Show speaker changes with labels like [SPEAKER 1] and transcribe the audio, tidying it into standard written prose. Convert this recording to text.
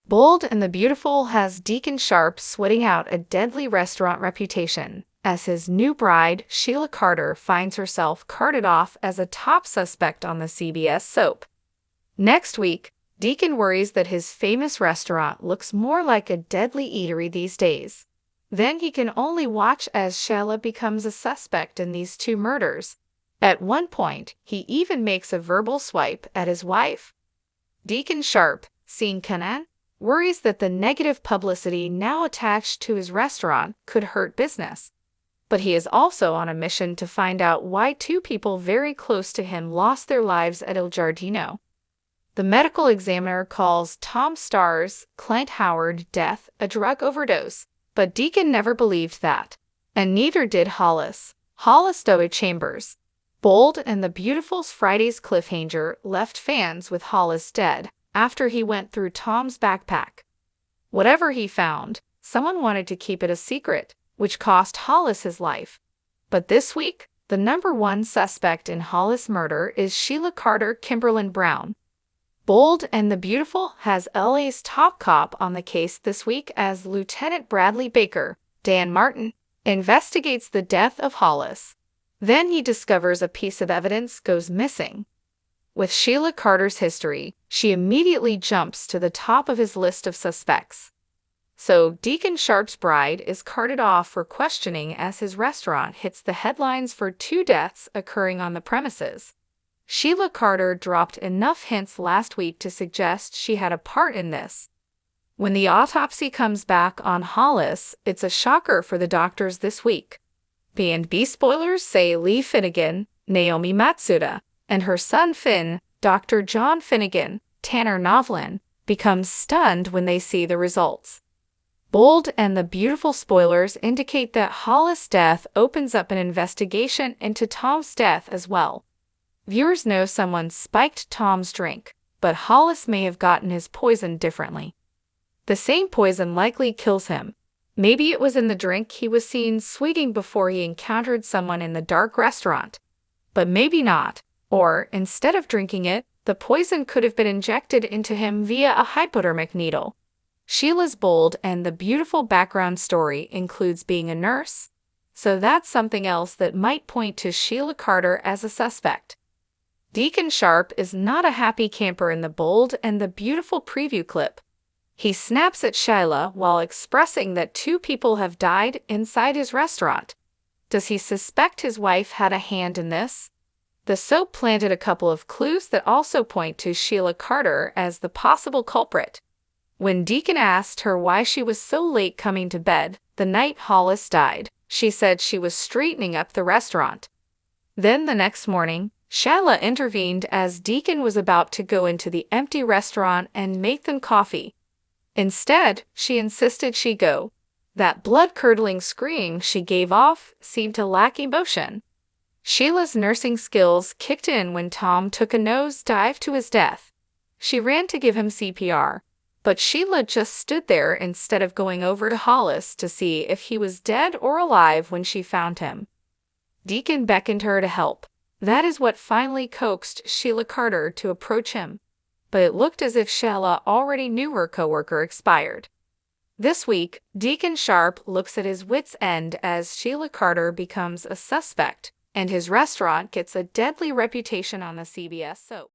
[SPEAKER 1] Bold and the Beautiful has Deacon Sharpe sweating out a deadly restaurant reputation as his new bride, Sheila Carter, finds herself carted off as a top suspect on the CBS soap. Next week, Deacon worries that his famous restaurant looks more like a deadly eatery these days. Then he can only watch as Sheila becomes a suspect in these two murders. At one point, he even makes a verbal swipe at his wife. Deacon Sharpe, seeing Canan, worries that the negative publicity now attached to his restaurant could hurt business. But he is also on a mission to find out why two people very close to him lost their lives at Il Giardino. The medical examiner calls Tom Starr's Clint Howard death a drug overdose, but Deacon never believed that, and neither did Hollis Chambers. Bold and the Beautiful's Friday's cliffhanger left fans with Hollis dead after he went through Tom's backpack. Whatever he found, someone wanted to keep it a secret, which cost Hollis his life. But this week, the #1 suspect in Hollis' murder is Sheila Carter Kimberlin Brown. Bold and the Beautiful has LA's top cop on the case this week as Lieutenant Bradley Baker, Dan Martin, investigates the death of Hollis. Then he discovers a piece of evidence goes missing. With Sheila Carter's history, she immediately jumps to the top of his list of suspects. So Deacon Sharpe's bride is carted off for questioning as his restaurant hits the headlines for 2 deaths occurring on the premises. Sheila Carter dropped enough hints last week to suggest she had a part in this. When the autopsy comes back on Hollis, it's a shocker for the doctors this week. B&B spoilers say Lee Finnegan, Naomi Matsuda, and her son Finn, Dr. John Finnegan, Tanner Novlin, become stunned when they see the results. Bold and the Beautiful spoilers indicate that Hollis' death opens up an investigation into Tom's death as well. Viewers know someone spiked Tom's drink, but Hollis may have gotten his poison differently. The same poison likely kills him. Maybe it was in the drink he was seen swigging before he encountered someone in the dark restaurant. But maybe not. Or, instead of drinking it, the poison could have been injected into him via a hypodermic needle. Sheila's Bold and the Beautiful background story includes being a nurse, so that's something else that might point to Sheila Carter as a suspect. Deacon Sharpe is not a happy camper in the Bold and the Beautiful preview clip. He snaps at Sheila while expressing that 2 people have died inside his restaurant. Does he suspect his wife had a hand in this? The soap planted a couple of clues that also point to Sheila Carter as the possible culprit. When Deacon asked her why she was so late coming to bed the night Hollis died, she said she was straightening up the restaurant. Then the next morning, Sheila intervened as Deacon was about to go into the empty restaurant and make them coffee. Instead, she insisted she go. That blood-curdling scream she gave off seemed to lack emotion. Sheila's nursing skills kicked in when Tom took a nosedive to his death. She ran to give him CPR, but Sheila just stood there instead of going over to Hollis to see if he was dead or alive when she found him. Deacon beckoned her to help. That is what finally coaxed Sheila Carter to approach him. But it looked as if Sheila already knew her coworker expired. This week, Deacon Sharpe looks at his wits' end as Sheila Carter becomes a suspect, and his restaurant gets a deadly reputation on the CBS soap.